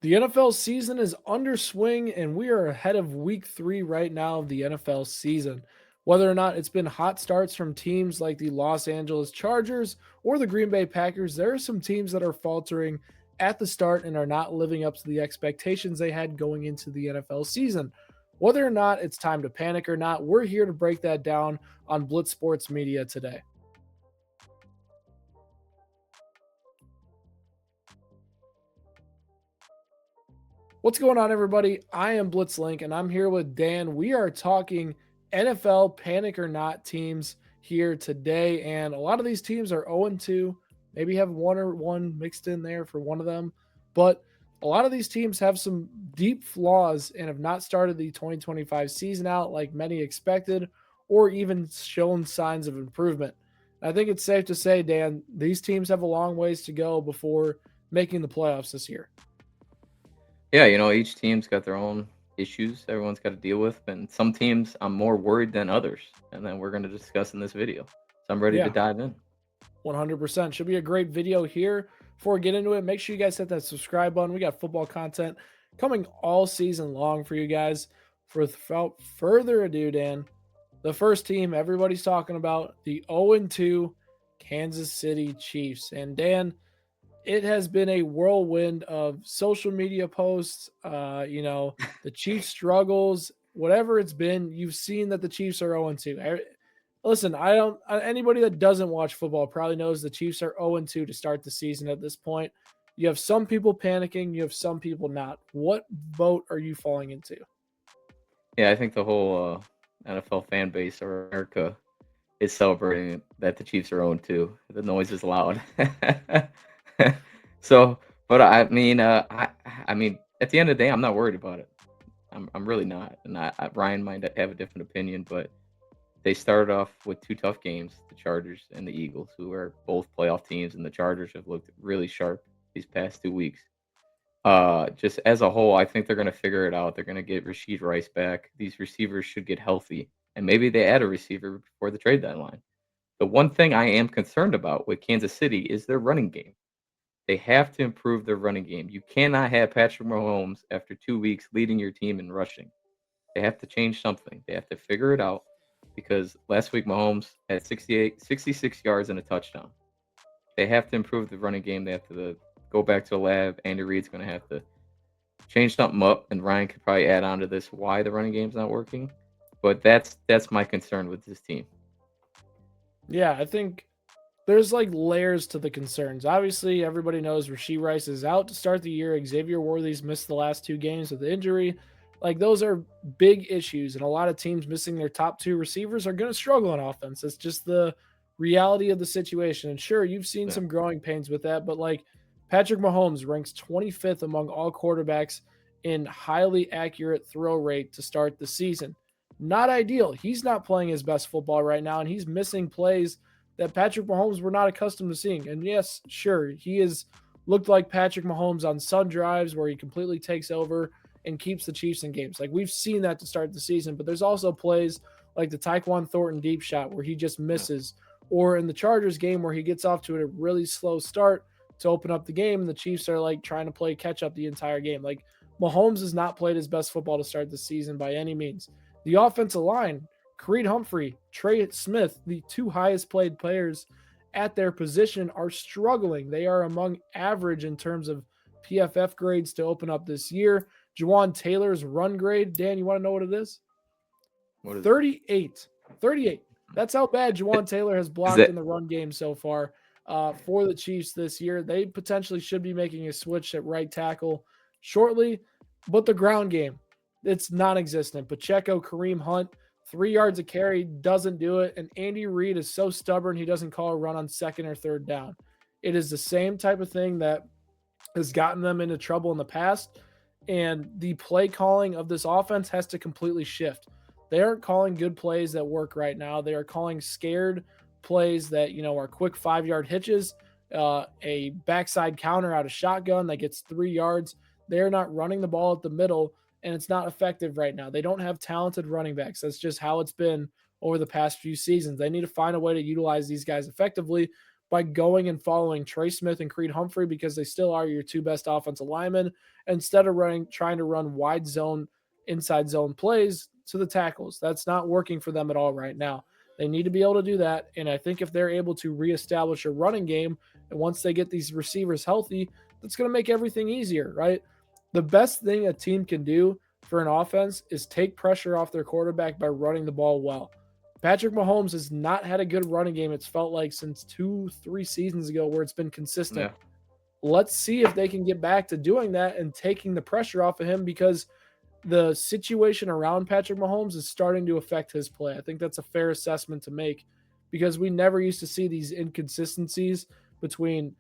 The NFL season is under swing, and we are ahead of week 3 right now of the NFL season. Whether or not it's been hot starts from teams like the Los Angeles Chargers or the Green Bay Packers, there are some teams that are faltering at the start and are not living up to the expectations they had going into the NFL season. Whether or not it's time to panic or not, we're here to break that down on Blitz Sports Media today. What's going on, everybody? I am Blitzlink, and I'm here with Dan. We are talking NFL panic or not teams here today, and a lot of these teams are 0-2, maybe have one or one mixed in there for one of them, but a lot of these teams have some deep flaws and have not started the 2025 season out like many expected, or even shown signs of improvement. I think it's safe to say, Dan, these teams have a long ways to go before making the playoffs this year. Yeah, each team's got their own issues everyone's got to deal with, and some teams I'm more worried than others, and then we're going to discuss in this video. So I'm ready to Yeah, dive in. 100%. Should be a great video here. Before we get into it, make sure you guys hit that subscribe button. We got football content coming all season long for you guys. Without further ado, Dan, the first team everybody's talking about, the 0-2 Kansas City Chiefs. And Dan, it has been a whirlwind of social media posts, the Chiefs struggles, whatever it's been, you've seen that the Chiefs are 0-2. Listen, I don't anybody that doesn't watch football probably knows the Chiefs are 0-2 to start the season at this point. You have some people panicking, you have some people not. What boat are you falling into? Yeah, I think the whole NFL fan base or America is celebrating that the Chiefs are 0-2. The noise is loud. So, but I mean, at the end of the day, I'm not worried about it. I'm really not, and Ryan might have a different opinion, but they started off with two tough games, the Chargers and the Eagles, who are both playoff teams, and the Chargers have looked really sharp these past 2 weeks. Just as a whole, I think they're going to figure it out. They're going to get Rasheed Rice back. These receivers should get healthy, and maybe they add a receiver before the trade deadline. The one thing I am concerned about with Kansas City is their running game. They have to improve their running game. You cannot have Patrick Mahomes after 2 weeks leading your team in rushing. They have to change something. They have to figure it out because last week Mahomes had 66 yards and a touchdown. They have to improve the running game. They have to go back to the lab. Andy Reid's going to have to change something up, and Ryan could probably add on to this why the running game's not working. But that's my concern with this team. Yeah, I think there's like layers to the concerns. Obviously, everybody knows Rasheed Rice is out to start the year. Xavier Worthy's missed the last 2 games with injury. Like those are big issues, and a lot of teams missing their top two receivers are going to struggle on offense. It's just the reality of the situation. And sure, you've seen Yeah. some growing pains with that, but like Patrick Mahomes ranks 25th among all quarterbacks in highly accurate throw rate to start the season. Not ideal. He's not playing his best football right now, and he's missing plays that Patrick Mahomes were not accustomed to seeing. And yes, sure, he has looked like Patrick Mahomes on sun drives where he completely takes over and keeps the Chiefs in games. Like we've seen that to start the season, but there's also plays like the Tyquan Thornton deep shot where he just Yeah. misses, or in the Chargers game where he gets off to a really slow start to open up the game, and the Chiefs are like trying to play catch up the entire game. Like Mahomes has not played his best football to start the season by any means. The offensive line, Creed Humphrey, Trey Smith, the two highest played players at their position, are struggling. They are among average in terms of PFF grades to open up this year. Jawan Taylor's run grade, Dan, you want to know what it is? What is it? 38. 38. That's how bad Jawan Taylor has Is blocked that in the run game so far for the Chiefs this year. They potentially should be making a switch at right tackle shortly, but the ground game, it's non existent. Pacheco, Kareem Hunt, 3 yards of carry doesn't do it. And Andy Reid is so stubborn, he doesn't call a run on second or third down. It is the same type of thing that has gotten them into trouble in the past. And the play calling of this offense has to completely shift. They aren't calling good plays that work right now. They are calling scared plays that, are quick 5 yard hitches, a backside counter out of shotgun that gets 3 yards. They're not running the ball at the middle, and it's not effective right now. They don't have talented running backs. That's just how it's been over the past few seasons. They need to find a way to utilize these guys effectively. by going and following Trey Smith and Creed Humphrey because they still are your two best offensive linemen instead of trying to run wide zone, inside zone plays to the tackles. That's not working for them at all right now. They need to be able to do that. And I think if they're able to reestablish a running game, and once they get these receivers healthy, that's going to make everything easier, right? The best thing a team can do for an offense is take pressure off their quarterback by running the ball well. Patrick Mahomes has not had a good running game, it's felt like, since 2-3 seasons ago where it's been consistent. Yeah. Let's see if they can get back to doing that and taking the pressure off of him because the situation around Patrick Mahomes is starting to affect his play. I think that's a fair assessment to make because we never used to see these inconsistencies between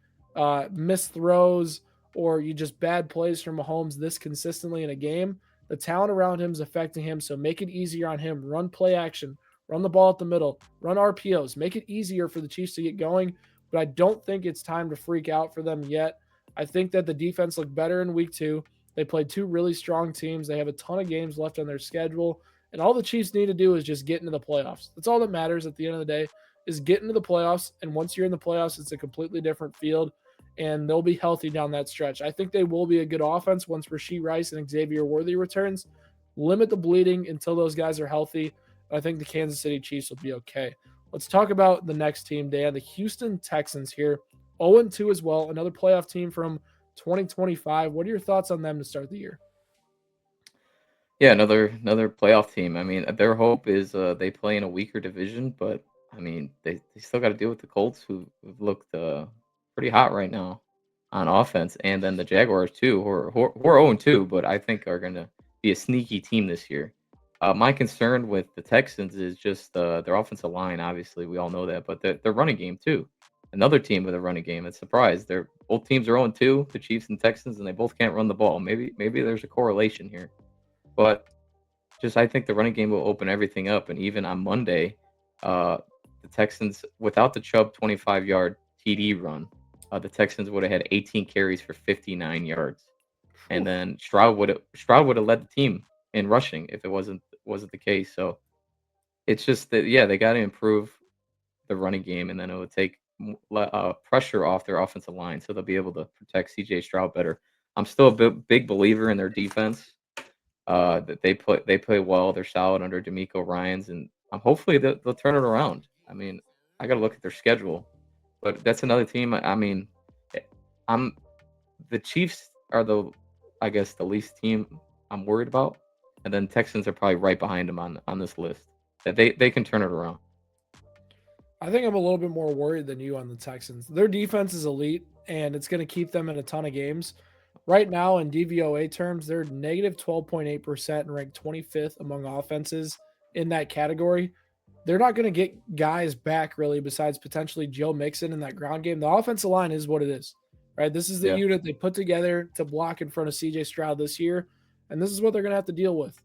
missed throws or you just bad plays from Mahomes this consistently in a game. The talent around him is affecting him, so make it easier on him. Run play action, run the ball at the middle, run RPOs, make it easier for the Chiefs to get going. But I don't think it's time to freak out for them yet. I think that the defense looked better in week 2. They played two really strong teams. They have a ton of games left on their schedule. And all the Chiefs need to do is just get into the playoffs. That's all that matters at the end of the day is get into the playoffs. And once you're in the playoffs, it's a completely different field. And they'll be healthy down that stretch. I think they will be a good offense once Rashee Rice and Xavier Worthy returns. Limit the bleeding until those guys are healthy. I think the Kansas City Chiefs will be okay. Let's talk about the next team, Dan. The Houston Texans here. 0-2 as well. Another playoff team from 2025. What are your thoughts on them to start the year? Yeah, another playoff team. I mean, their hope is they play in a weaker division, but I mean, they still got to deal with the Colts, who've looked pretty hot right now on offense, and then the Jaguars too, who are 0-2, but I think are going to be a sneaky team this year. My concern with the Texans is just their offensive line. Obviously, we all know that, but their running game too. Another team with a running game. It's surprised. They're both teams are 0-2, the Chiefs and Texans, and they both can't run the ball. Maybe there's a correlation here. But just I think the running game will open everything up. And even on Monday, the Texans, without the Chubb 25-yard TD run, the Texans would have had 18 carries for 59 yards. And then Stroud would have led the team in rushing if it wasn't the case. So it's just that they got to improve the running game, and then it would take pressure off their offensive line, so they'll be able to protect CJ Stroud better. I'm still a big believer in their defense. That they play well. They're solid under D'Amico Ryans, and hopefully they'll turn it around. I mean, I got to look at their schedule, but that's another team. I mean, I'm the Chiefs are I guess the least team I'm worried about, and then Texans are probably right behind them on this list. That they can turn it around. I think I'm a little bit more worried than you on the Texans. Their defense is elite, and it's going to keep them in a ton of games. Right now, in DVOA terms, they're negative 12.8% and ranked 25th among offenses in that category. They're not going to get guys back, really, besides potentially Joe Mixon in that ground game. The offensive line is what it is, right? This is the Yeah. unit they put together to block in front of CJ Stroud this year, and this is what they're going to have to deal with.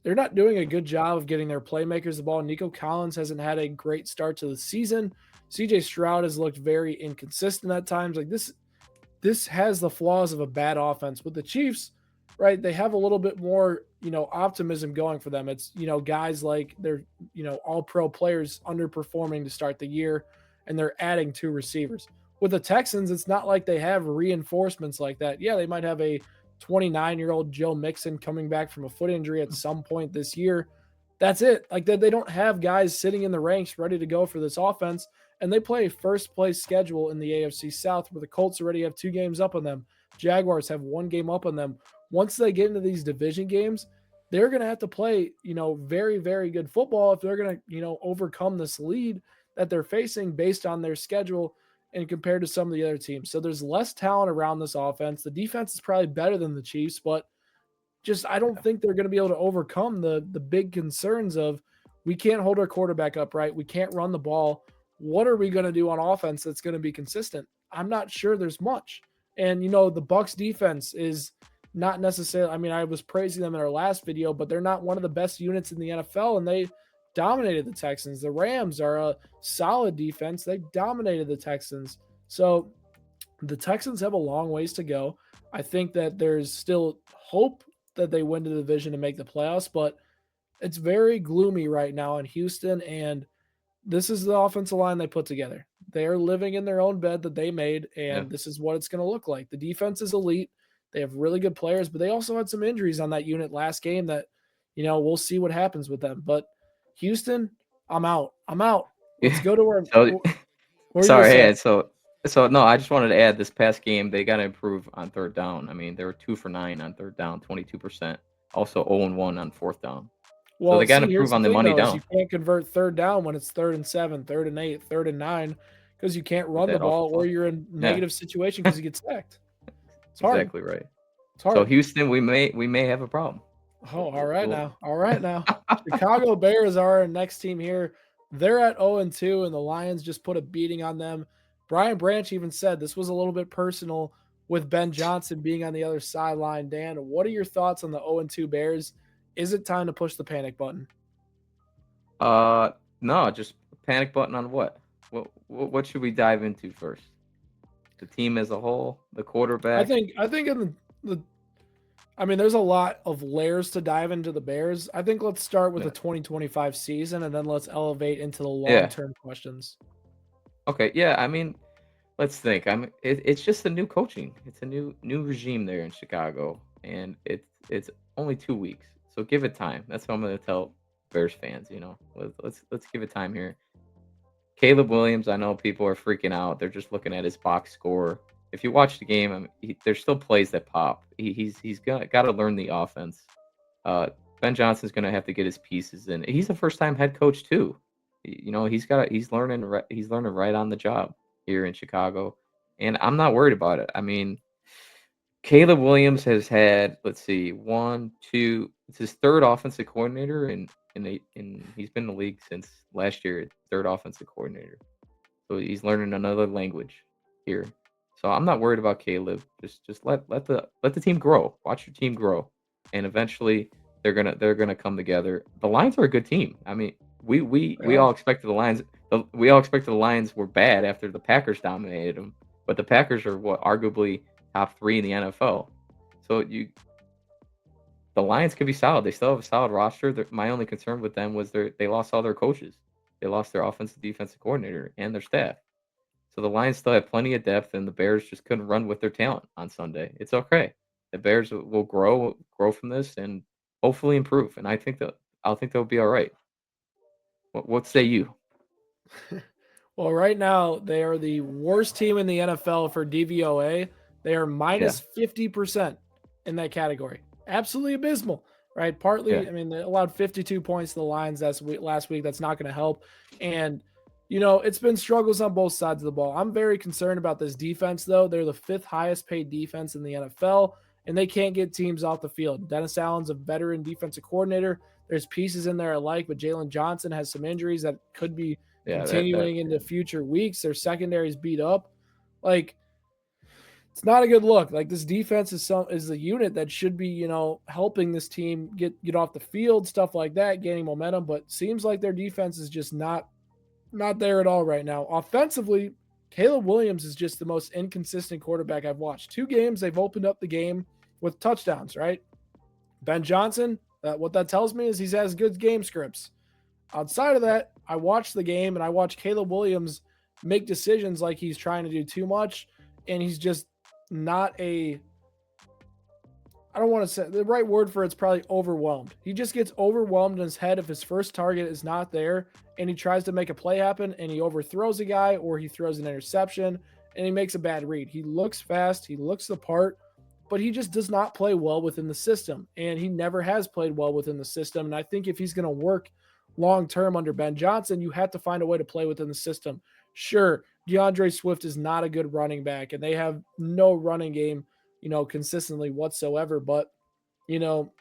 They're not doing a good job of getting their playmakers the ball. Nico Collins hasn't had a great start to the season. CJ Stroud has looked very inconsistent at times. Like this has the flaws of a bad offense. With the Chiefs, right, they have a little bit more, optimism going for them. It's, guys like they're, all pro players underperforming to start the year, and they're adding 2 receivers. With the Texans, it's not like they have reinforcements like that. Yeah, they might have a 29-year-old Joe Mixon coming back from a foot injury at some point this year. That's it. Like they don't have guys sitting in the ranks ready to go for this offense. And they play a first place schedule in the AFC South where the Colts already have 2 games up on them. Jaguars have 1 game up on them. Once they get into these division games, they're going to have to play, very, very good football if they're going to, overcome this lead that they're facing based on their schedule and compared to some of the other teams. So there's less talent around this offense. The defense is probably better than the Chiefs, but just I don't think they're going to be able to overcome the big concerns of we can't hold our quarterback upright. We can't run the ball. What are we going to do on offense that's going to be consistent? I'm not sure there's much. And, the Bucs defense is not necessarily, I mean, I was praising them in our last video, but they're not one of the best units in the NFL, and they dominated the Texans. The Rams are a solid defense. They dominated the Texans. So the Texans have a long ways to go. I think that there's still hope that they win the division and make the playoffs, but it's very gloomy right now in Houston, and this is the offensive line they put together. they're living in their own bed that they made, Yeah. and this is what it's going to look like. The defense is elite. They have really good players, but they also had some injuries on that unit last game that, we'll see what happens with them. But Houston, I'm out. I'm out. Let's go to our. So What are you gonna sorry, say? hey, so no, I just wanted to add this past game they got to improve on third down. I mean, they were 2 for 9 on third down, 22%. Also 0-1 on fourth down. So Well, they got to see, improve here's the on the thing money though, is down you can't convert third down when it's 3rd and 7, 3rd and 8, 3rd and 9, because you can't with run the that ball offensive or line. you're in Yeah, negative situation because you get sacked. It's hard. exactly right. It's So hard. Houston, we may have a problem. Oh, all We'll, right we'll- now. All right now. Chicago Bears are our next team here. They're at 0-2, and the Lions just put a beating on them. Brian Branch even said this was a little bit personal with Ben Johnson being on the other sideline. Dan, what are your thoughts on the 0-2 Bears? Is it time to push the panic button? uh, no, just panic button on what? What should we dive into first? The team as a whole, the I quarterback. think I think in the I mean, there's a lot of layers to dive into the Bears. I think let's start with the Yeah, 2025 season and then let's elevate into the yeah. long-term questions. Okay, yeah. I mean, let's think. It's just a new coaching. It's a new regime there in Chicago, and it's only 2 weeks. So give it time. That's what I'm gonna tell Bears fans. Let's give it time here. Caleb Williams, I know people are freaking out. They're just looking at his box score. If you watch the game, I mean, there's still plays that pop. He's got to learn the offense. Uh, Ben Johnson's gonna have to get his pieces in. He's a first time head coach too. He's learning right on the job here in Chicago, and I'm not worried about it. I mean, Caleb Williams has had, let's see, one, two. It's his third offensive coordinator, and he's been in the league since last year. Third offensive coordinator, so he's learning another language here. So I'm not worried about Caleb. Just let the team grow. Watch your team grow, and eventually they're gonna come together. The Lions are a good team. I mean, we Yeah. all expected the Lions. We all expected the Lions were bad after the Packers dominated them, but the Packers are what arguably top 3 in the NFL. So the Lions could be solid. They still have a solid roster. My only concern with them was they lost all their coaches. They lost their offensive defensive coordinator and their staff. So the Lions still have plenty of depth, and the Bears just couldn't run with their talent on Sunday. It's okay. The Bears will grow from this, and hopefully improve. And I think they'll be all right. What say you? Well, right now they are the worst team in the NFL for DVOA. They are Yeah, minus 50% in that category. Absolutely abysmal, right? yeah, Partly, I mean, they allowed 52 points to the Lions last week. That's not going to help. And, it's been struggles on both sides of the ball. I'm very concerned about this defense, though. They're the 5th highest paid defense in the NFL, and they can't get teams off the field. Dennis Allen's a veteran defensive coordinator. There's pieces in there I like, but Jalen Johnson has some injuries that could be yeah. That continuing into future weeks. Their secondary's beat up. Like, it's not a good look. Like, this defense is the unit that should be, helping this team get off the field, stuff like that, gaining momentum. But seems like their defense is just not there at all right now. Offensively, Caleb Williams is just the most inconsistent quarterback I've watched. 2 games, they've opened up the game with touchdowns, right? Ben Johnson, what that tells me is he has good game scripts. Outside of that, I watched the game and I watched Caleb Williams make decisions like he's trying to do too much, and he's just not a I don't want to say the right word for it's probably overwhelmed. He just gets overwhelmed in his head if his first target is not there and he tries to make a play happen and he overthrows a guy or he throws an interception and he makes a bad read. He looks fast, he looks the part, but he just does not play well within the system, and he never has played well within the system. And I think if he's going to work long term under Ben Johnson, you have to find a way to play within the system. Sure, DeAndre Swift is not a good running back, and they have no running game, consistently whatsoever. But, you know,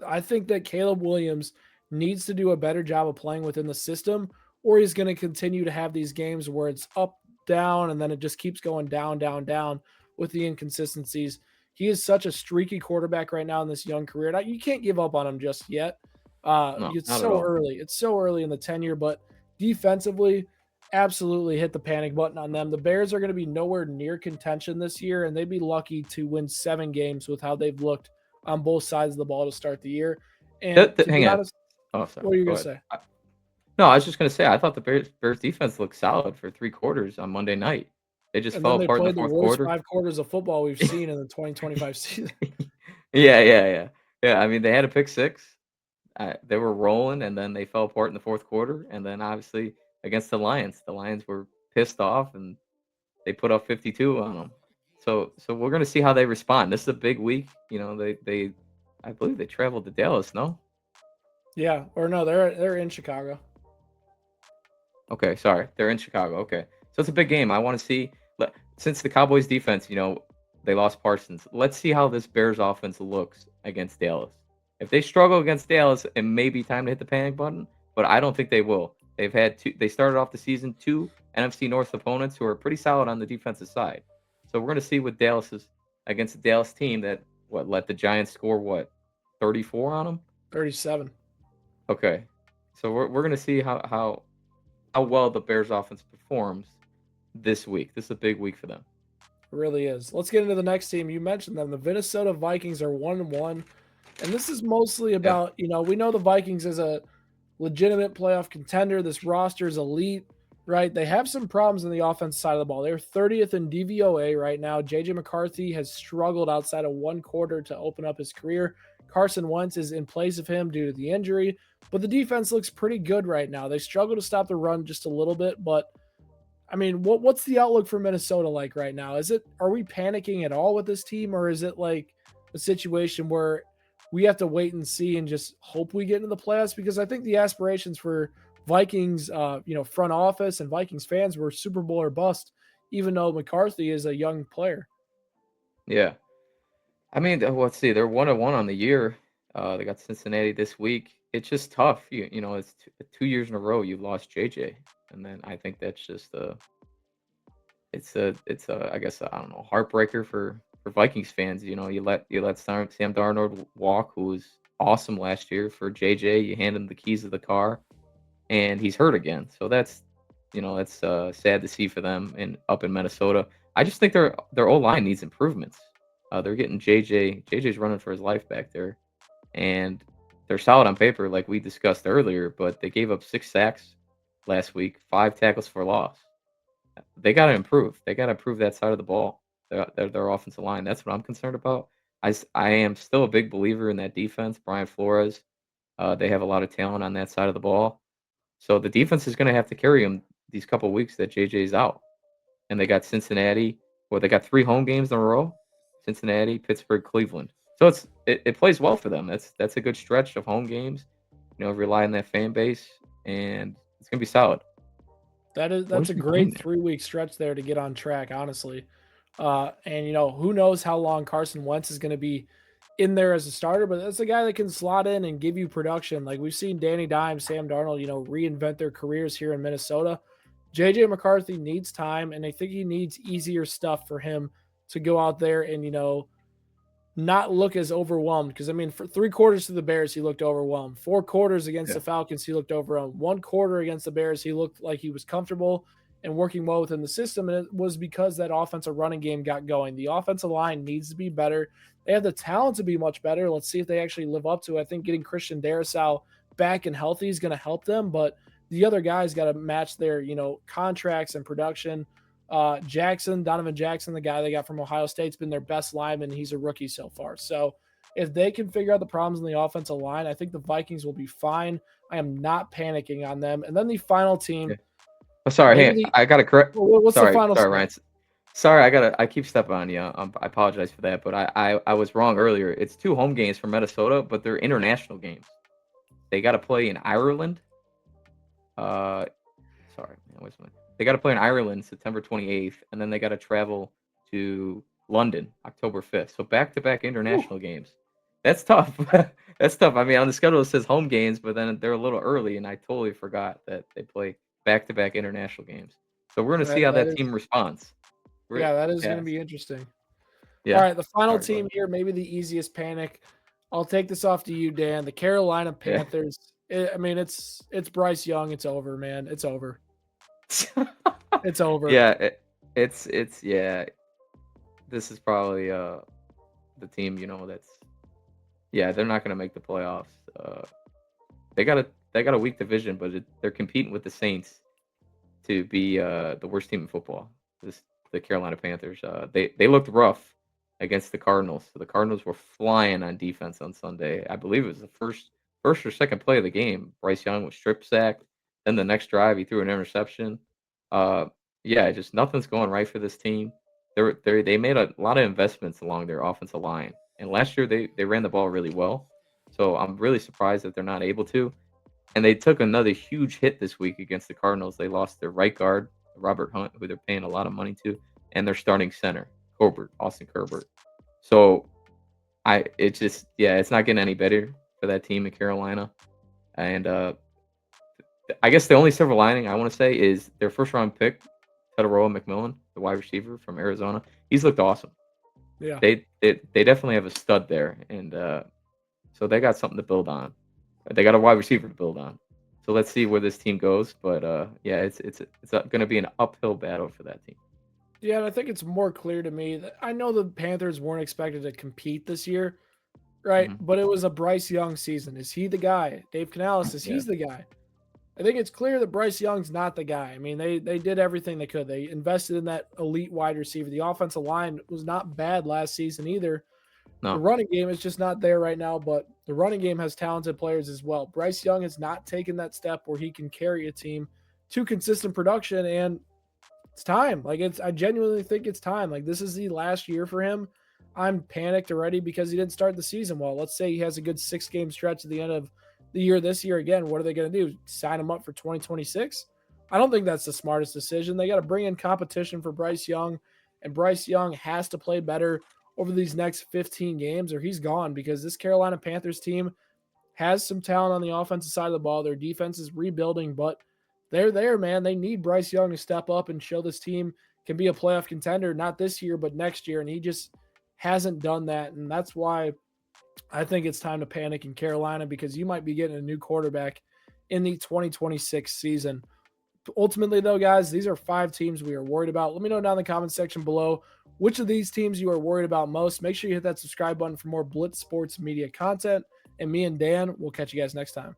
I think that Caleb Williams needs to do a better job of playing within the system, or he's going to continue to have these games where it's up, down, and then it just keeps going down, down, down with the inconsistencies. He is such a streaky quarterback right now in this young career. Now, you can't give up on him just yet. no, It's not at so all. early. It's so early in the tenure, but defensively, absolutely hit the panic button on them. The Bears are going to be nowhere near contention this year, and they'd be lucky to win 7 games with how they've looked on both sides of the ball to start the year. And to Hang be on. honest, Oh, sorry. what are you Go going to ahead. say? No, I was just gonna say I thought the Bears defense looked solid for 3 quarters on Monday night. They just And fell then they apart in the played the fourth worst quarter. 5 quarters of football we've seen in the 2025 season. Yeah. I mean, they had a pick six. They were rolling, and then they fell apart in the fourth quarter. And then obviously against the Lions were pissed off, and they put up 52 on them. So we're gonna see how they respond. This is a big week. They I believe they traveled to Dallas. No, Yeah, or no, they're in Chicago. okay, sorry, they're in Chicago. Okay, so it's a big game. I want to see. Since the Cowboys defense, they lost Parsons. Let's see how this Bears offense looks against Dallas. If they struggle against Dallas, it may be time to hit the panic button, but I don't think they will. They've had two. They started off the season two NFC North opponents who are pretty solid on the defensive side. So we're going to see what Dallas is against a Dallas team that let the Giants score 34 on them. 37. Okay, so we're going to see how well the Bears offense performs this week. This is a big week for them. It really is. Let's get into the next team. You mentioned them. The Minnesota Vikings are 1-1. And this is mostly Yeah. about, we know the Vikings as a legitimate playoff contender. This roster is elite, right? They have some problems on the offense side of the ball. They're 30th in DVOA right now. JJ McCarthy has struggled outside of one quarter to open up his career. Carson Wentz is in place of him due to the injury, but the defense looks pretty good right now. They struggle to stop the run just a little bit, but I mean, what's the outlook for Minnesota like right now? Are we panicking at all with this team, or is it like a situation where we have to wait and see and just hope we get into the playoffs? Because I think the aspirations for Vikings, front office and Vikings fans were Super Bowl or bust, even though McCarthy is a young player. Yeah. I mean, let's see. They're 1-1 on the year. They got Cincinnati this week. It's just tough. It's 2 years in a row you've lost JJ, and then I think that's just it's a I guess I don't know, heartbreaker for Vikings fans. You let Sam Darnold walk, who was awesome last year for JJ. You hand him the keys of the car, and he's hurt again. So that's sad to see for them up in Minnesota. I just think their O line needs improvements. They're getting JJ. JJ's running for his life back there, and they're solid on paper, like we discussed earlier. But they gave up 6 sacks last week, 5 tackles for loss. They got to improve. They got to improve that side of the ball. Their offensive line. That's what I'm concerned about. I am still a big believer in that defense. Brian Flores. They have a lot of talent on that side of the ball. So the defense is going to have to carry them these couple weeks that JJ's out. And they got Cincinnati. Well, they got 3 home games in a row: Cincinnati, Pittsburgh, Cleveland. So it plays well for them. That's a good stretch of home games. Rely on that fan base, and it's gonna be solid. That's Where's a your team great there? 3 week stretch there to get on track, honestly. And who knows how long Carson Wentz is going to be in there as a starter, but that's a guy that can slot in and give you production. Like we've seen Danny Dimes, Sam Darnold, reinvent their careers here in Minnesota. JJ McCarthy needs time, and I think he needs easier stuff for him to go out there and not look as overwhelmed. Because I mean, for 3 quarters to the Bears, he looked overwhelmed. 4 quarters against Yeah. the Falcons, he looked overwhelmed. 1 quarter against the Bears, he looked like he was comfortable and working well within the system. And it was because that offensive running game got going. The offensive line needs to be better. They have the talent to be much better. Let's see if they actually live up to it. I think getting Christian Darrisaw back and healthy is going to help them, but the other guys got to match their, contracts and production. Donovan Jackson, the guy they got from Ohio State, has been their best lineman. He's a rookie so far. So if they can figure out the problems in the offensive line, I think the Vikings will be fine. I am not panicking on them. And then the final team, Yeah. Oh, sorry. maybe Hey, I gotta correct. what's the Sorry, final sorry, score? Ryan. Sorry, I keep stepping on you. I apologize for that, but I was wrong earlier. It's 2 home games for Minnesota, but they're international games. They got to play in Ireland. Uh, Sorry, man, where's my? They got to play in Ireland September 28th, and then they got to travel to London October 5th. So back-to-back Whew. international games. That's tough. That's tough. I mean, on the schedule it says home games, but then they're a little early, and I totally forgot that they play back-to-back international games. So we're gonna see how That that is, team responds. yeah, that is going to Yeah, be interesting. All yeah. right, the final Sorry, go team ahead. here, maybe the easiest panic. I'll take this off to you, Dan. The Carolina Yeah. Panthers. I mean, it's Bryce Young. It's over, man. It's over. It's over. Yeah, it's yeah. This is probably the team that's, yeah, they're not gonna make the playoffs. They gotta they got a weak division, but they're competing with the Saints to be the worst team in football. The Carolina Panthers. They looked rough against the Cardinals. So the Cardinals were flying on defense on Sunday. I believe it was the first or second play of the game. Bryce Young was strip sacked. Then the next drive, he threw an interception. Uh, yeah, just nothing's going right for this team. They made a lot of investments along their offensive line, and last year they ran the ball really well. So I'm really surprised that they're not able to. And they took another huge hit this week against the Cardinals. They lost their right guard, Robert Hunt, who they're paying a lot of money to, and their starting center, Austin Herbert. So it's not getting any better for that team in Carolina. And I guess the only silver lining I want to say is their first round pick, Tedoroa McMillan, the wide receiver from Arizona. He's looked awesome. Yeah. They definitely have a stud there, and so they got something to build on. They got a wide receiver to build on. So let's see where this team goes. But yeah, it's going to be an uphill battle for that team. Yeah, and I think it's more clear to me that I know the Panthers weren't expected to compete this year, right? Mhm. But it was a Bryce Young season. Is he the guy? Dave Canales says he's the guy. I think it's clear that Bryce Young's not the guy. I mean, they did everything they could. They invested in that elite wide receiver. The offensive line was not bad last season either. The No, running game is just not there right now, but the running game has talented players as well. Bryce Young has not taken that step where he can carry a team to consistent production, and it's time. I genuinely think it's time. Like, this is the last year for him. I'm panicked already because he didn't start the season well. Let's say he has a good 6-game stretch at the end of the year this year. Again, what are they going to do? Sign him up for 2026? I don't think that's the smartest decision. They got to bring in competition for Bryce Young, and Bryce Young has to play better over these next 15 games or he's gone, because this Carolina Panthers team has some talent on the offensive side of the ball. Their defense is rebuilding, but they're there, man. They need Bryce Young to step up and show this team can be a playoff contender, not this year, but next year. And he just hasn't done that. And that's why I think it's time to panic in Carolina, because you might be getting a new quarterback in the 2026 season. Ultimately, though, guys, these are 5 teams we are worried about. Let me know down in the comment section below which of these teams you are worried about most. Make sure you hit that subscribe button for more Blitz Sports Media content. And me and Dan will catch you guys next time.